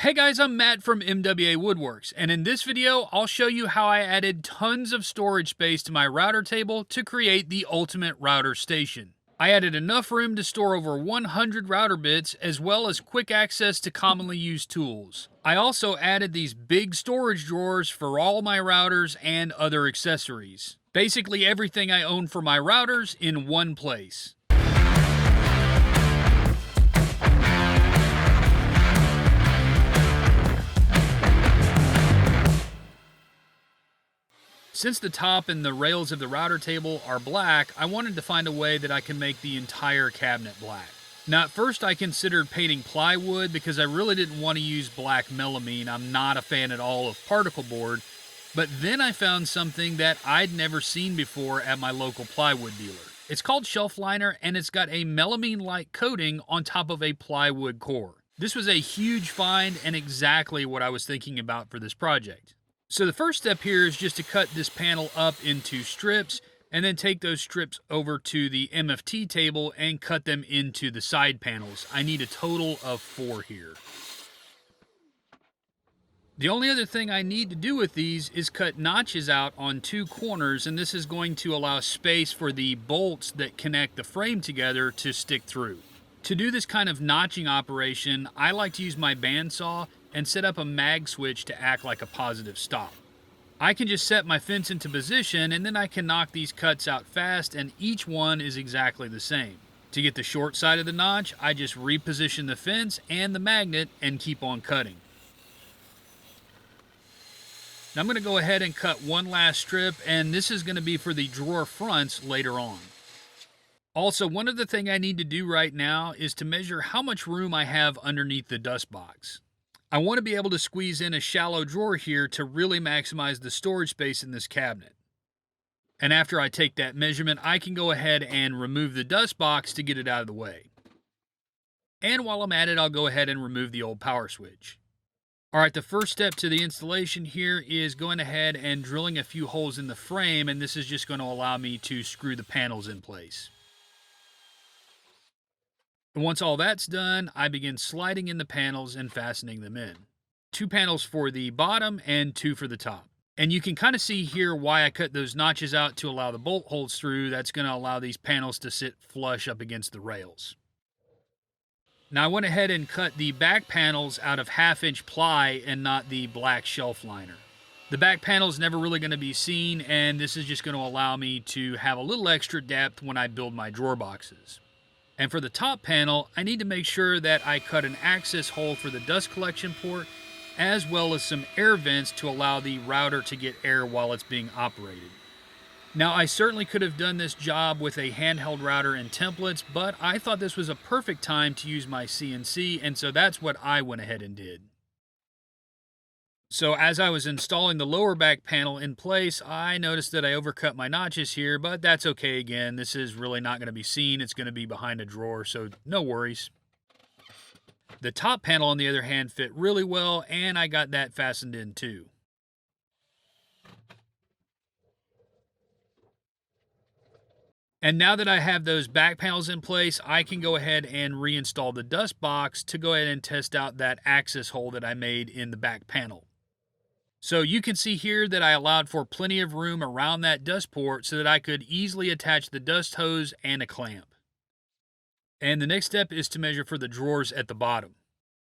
Hey guys, I'm Matt from MWA Woodworks, and in this video, I'll show you how I added tons of storage space to my router table to create the ultimate router station. I added enough room to store over 100 router bits, as well as quick access to commonly used tools. I also added these big storage drawers for all my routers and other accessories. Basically everything I own for my routers in one place. Since the top and the rails of the router table are black, I wanted to find a way that I can make the entire cabinet black. Now at first I considered painting plywood because I really didn't want to use black melamine. I'm not a fan at all of particle board. But then I found something that I'd never seen before at my local plywood dealer. It's called shelf liner, and it's got a melamine-like coating on top of a plywood core. This was a huge find and exactly what I was thinking about for this project. So the first step here is just to cut this panel up into strips and then take those strips over to the MFT table and cut them into the side panels. I need a total of 4 here. The only other thing I need to do with these is cut notches out on 2 corners, and this is going to allow space for the bolts that connect the frame together to stick through. To do this kind of notching operation, I like to use my bandsaw and set up a mag switch to act like a positive stop. I can just set my fence into position and then I can knock these cuts out fast, and each one is exactly the same. To get the short side of the notch, I just reposition the fence and the magnet and keep on cutting. Now I'm going to go ahead and cut one last strip, and this is going to be for the drawer fronts later on. Also, one other thing I need to do right now is to measure how much room I have underneath the dust box. I want to be able to squeeze in a shallow drawer here to really maximize the storage space in this cabinet. And after I take that measurement, I can go ahead and remove the dust box to get it out of the way. And while I'm at it, I'll go ahead and remove the old power switch. Alright, the first step to the installation here is going ahead and drilling a few holes in the frame, and this is just going to allow me to screw the panels in place. And once all that's done, I begin sliding in the panels and fastening them in. 2 panels for the bottom and 2 for the top. And you can kind of see here why I cut those notches out to allow the bolt holes through. That's going to allow these panels to sit flush up against the rails. Now I went ahead and cut the back panels out of 1/2-inch ply and not the black shelf liner. The back panel is never really going to be seen, and this is just going to allow me to have a little extra depth when I build my drawer boxes. And for the top panel, I need to make sure that I cut an access hole for the dust collection port, as well as some air vents to allow the router to get air while it's being operated. Now, I certainly could have done this job with a handheld router and templates, but I thought this was a perfect time to use my CNC, and so that's what I went ahead and did. So as I was installing the lower back panel in place, I noticed that I overcut my notches here, but that's okay again. This is really not going to be seen. It's going to be behind a drawer, so no worries. The top panel, on the other hand, fit really well, and I got that fastened in too. And now that I have those back panels in place, I can go ahead and reinstall the dust box to go ahead and test out that access hole that I made in the back panel. So you can see here that I allowed for plenty of room around that dust port so that I could easily attach the dust hose and a clamp. And the next step is to measure for the drawers at the bottom.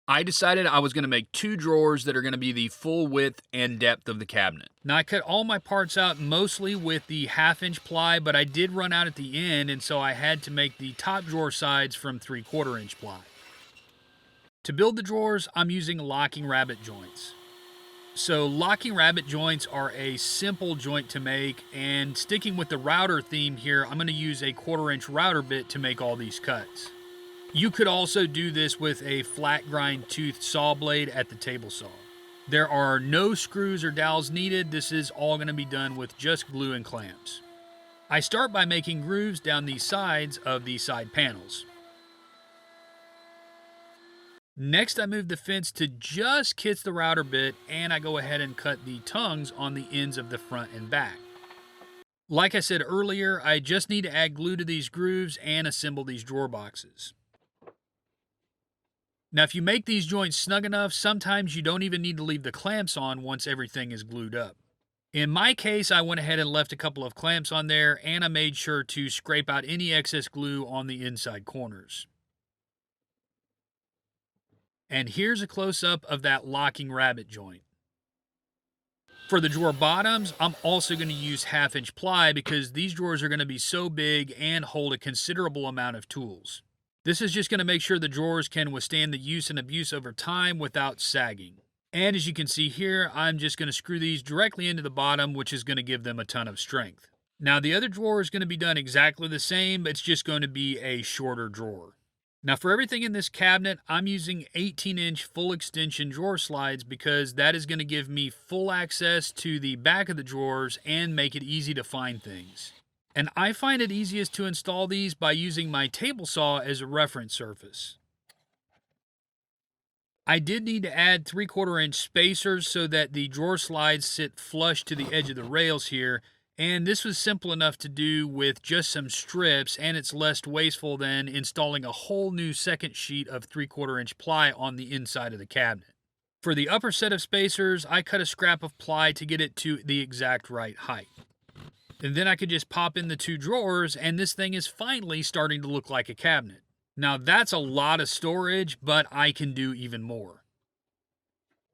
I decided I was going to make 2 drawers that are going to be the full width and depth of the cabinet. Now I cut all my parts out mostly with the 1/2-inch ply, but I did run out at the end, and so I had to make the top drawer sides from 3/4-inch ply. To build the drawers, I'm using locking rabbet joints. So locking rabbet joints are a simple joint to make, and sticking with the router theme here, I'm going to use a 1/4-inch router bit to make all these cuts. You could also do this with a flat grind tooth saw blade at the table saw. There are no screws or dowels needed. This is all going to be done with just glue and clamps. I start by making grooves down the sides of the side panels. Next, I move the fence to just kiss the router bit, and I go ahead and cut the tongues on the ends of the front and back. Like I said earlier, I just need to add glue to these grooves and assemble these drawer boxes. Now, if you make these joints snug enough, sometimes you don't even need to leave the clamps on once everything is glued up. In my case, I went ahead and left a couple of clamps on there, and I made sure to scrape out any excess glue on the inside corners. And here's a close-up of that locking rabbet joint. For the drawer bottoms, I'm also going to use 1/2 inch ply because these drawers are going to be so big and hold a considerable amount of tools. This is just going to make sure the drawers can withstand the use and abuse over time without sagging. And as you can see here, I'm just going to screw these directly into the bottom, which is going to give them a ton of strength. Now the other drawer is going to be done exactly the same, but it's just going to be a shorter drawer. Now for everything in this cabinet, I'm using 18-inch full extension drawer slides because that is going to give me full access to the back of the drawers and make it easy to find things. And I find it easiest to install these by using my table saw as a reference surface. I did need to add 3/4 inch spacers so that the drawer slides sit flush to the edge of the rails here, and this was simple enough to do with just some strips, and it's less wasteful than installing a whole new second sheet of 3/4 inch ply on the inside of the cabinet. For the upper set of spacers, I cut a scrap of ply to get it to the exact right height. And then I could just pop in the two drawers, and this thing is finally starting to look like a cabinet. Now that's a lot of storage, but I can do even more.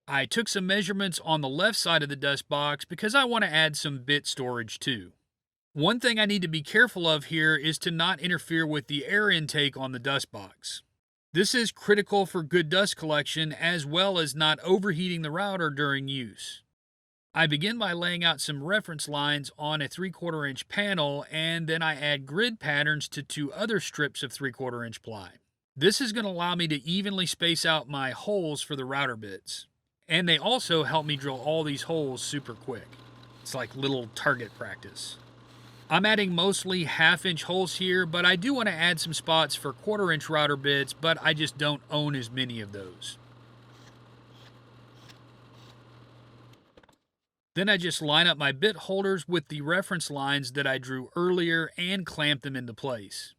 I took some measurements on the left side of the dust box because I want to add some bit storage too. One thing I need to be careful of here is to not interfere with the air intake on the dust box. This is critical for good dust collection as well as not overheating the router during use. I begin by laying out some reference lines on a 3/4 inch panel, and then I add grid patterns to two other strips of 3/4 inch ply. This is going to allow me to evenly space out my holes for the router bits. And they also help me drill all these holes super quick. It's like little target practice. I'm adding mostly 1/2 inch holes here, but I do want to add some spots for 1/4 inch router bits, but I just don't own as many of those. Then I just line up my bit holders with the reference lines that I drew earlier and clamp them into place.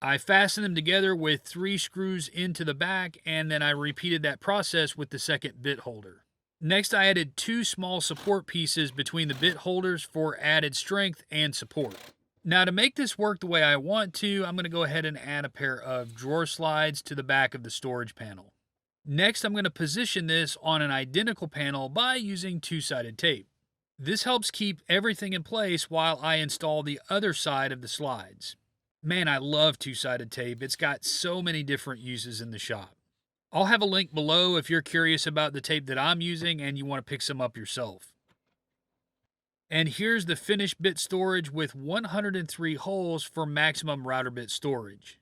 I fastened them together with 3 screws into the back, and then I repeated that process with the second bit holder. Next, I added 2 small support pieces between the bit holders for added strength and support. Now to make this work the way I want to, I'm going to go ahead and add a pair of drawer slides to the back of the storage panel. Next, I'm going to position this on an identical panel by using 2-sided tape. This helps keep everything in place while I install the other side of the slides. Man, I love 2-sided tape. It's got so many different uses in the shop. I'll have a link below if you're curious about the tape that I'm using and you want to pick some up yourself. And here's the finished bit storage with 103 holes for maximum router bit storage.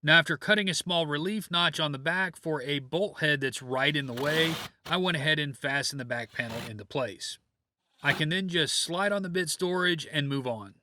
Now after cutting a small relief notch on the back for a bolt head that's right in the way, I went ahead and fastened the back panel into place. I can then just slide on the bit storage and move on.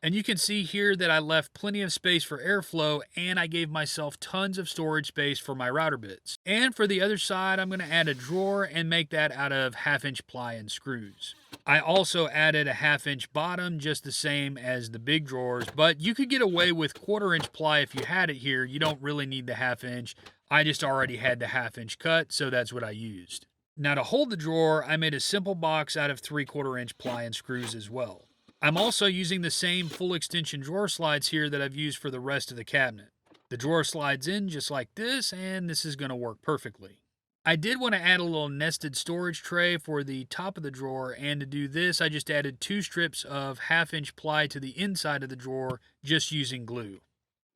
And you can see here that I left plenty of space for airflow, and I gave myself tons of storage space for my router bits. And for the other side, I'm going to add a drawer and make that out of 1/2 inch ply and screws. I also added a 1/2 inch bottom, just the same as the big drawers, but you could get away with 1/4 inch ply if you had it here. You don't really need the 1/2 inch. I just already had the 1/2 inch cut, so that's what I used. Now to hold the drawer, I made a simple box out of 3/4 inch ply and screws as well. I'm also using the same full extension drawer slides here that I've used for the rest of the cabinet. The drawer slides in just like this, and this is going to work perfectly. I did want to add a little nested storage tray for the top of the drawer, and to do this, I just added 2 strips of 1/2 inch ply to the inside of the drawer, just using glue.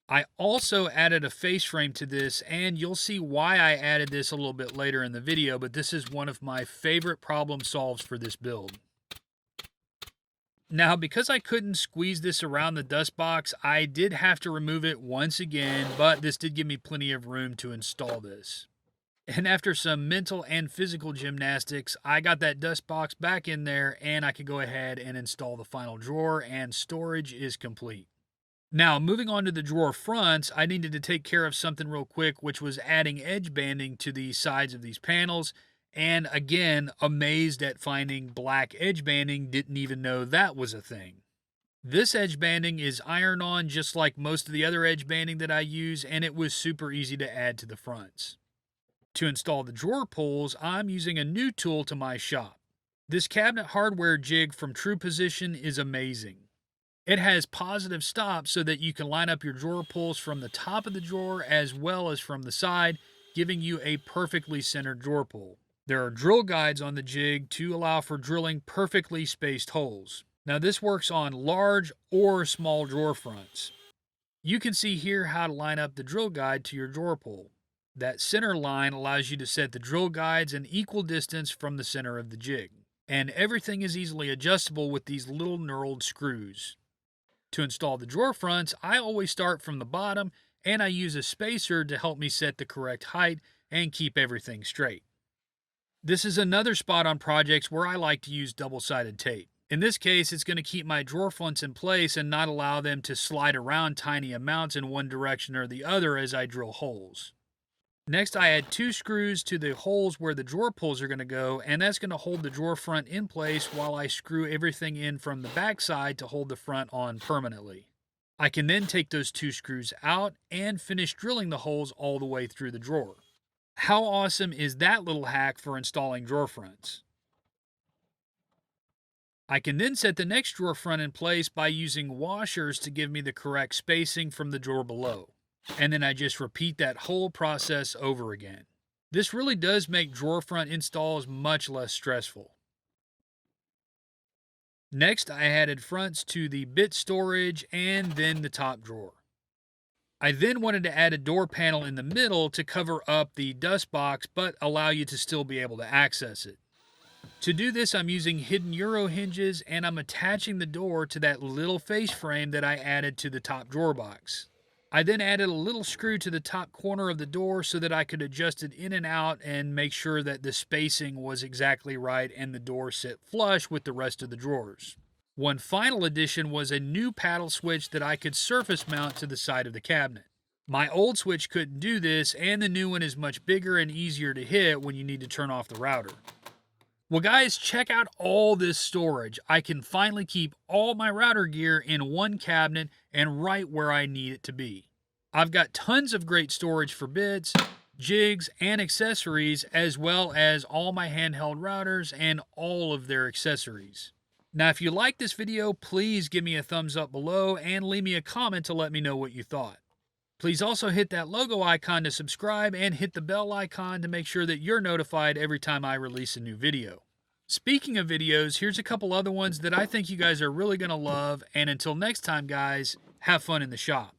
I also added a face frame to this, and you'll see why I added this a little bit later in the video, but this is one of my favorite problem solves for this build. Now, because I couldn't squeeze this around the dust box, I did have to remove it once again, but this did give me plenty of room to install this. And after some mental and physical gymnastics, I got that dust box back in there, and I could go ahead and install the final drawer, and storage is complete. Now, moving on to the drawer fronts, I needed to take care of something real quick, which was adding edge banding to the sides of these panels. And again, amazed at finding black edge banding, didn't even know that was a thing. This edge banding is iron-on just like most of the other edge banding that I use, and it was super easy to add to the fronts. To install the drawer pulls, I'm using a new tool to my shop. This cabinet hardware jig from True Position is amazing. It has positive stops so that you can line up your drawer pulls from the top of the drawer as well as from the side, giving you a perfectly centered drawer pull. There are drill guides on the jig to allow for drilling perfectly spaced holes. Now this works on large or small drawer fronts. You can see here how to line up the drill guide to your drawer pull. That center line allows you to set the drill guides an equal distance from the center of the jig. And everything is easily adjustable with these little knurled screws. To install the drawer fronts, I always start from the bottom, and I use a spacer to help me set the correct height and keep everything straight. This is another spot on projects where I like to use double-sided tape. In this case, it's going to keep my drawer fronts in place and not allow them to slide around tiny amounts in one direction or the other as I drill holes. Next, I add 2 screws to the holes where the drawer pulls are going to go, and that's going to hold the drawer front in place while I screw everything in from the back side to hold the front on permanently. I can then take those 2 screws out and finish drilling the holes all the way through the drawer. How awesome is that little hack for installing drawer fronts? I can then set the next drawer front in place by using washers to give me the correct spacing from the drawer below. And then I just repeat that whole process over again. This really does make drawer front installs much less stressful. Next, I added fronts to the bit storage and then the top drawer. I then wanted to add a door panel in the middle to cover up the dust box but allow you to still be able to access it. To do this, I'm using hidden Euro hinges and I'm attaching the door to that little face frame that I added to the top drawer box. I then added a little screw to the top corner of the door so that I could adjust it in and out and make sure that the spacing was exactly right and the door sit flush with the rest of the drawers. One final addition was a new paddle switch that I could surface mount to the side of the cabinet. My old switch couldn't do this, and the new one is much bigger and easier to hit when you need to turn off the router. Well guys, check out all this storage. I can finally keep all my router gear in one cabinet and right where I need it to be. I've got tons of great storage for bits, jigs, and accessories, as well as all my handheld routers and all of their accessories. Now if you like this video, please give me a thumbs up below and leave me a comment to let me know what you thought. Please also hit that logo icon to subscribe and hit the bell icon to make sure that you're notified every time I release a new video. Speaking of videos, here's a couple other ones that I think you guys are really going to love, and until next time guys, have fun in the shop.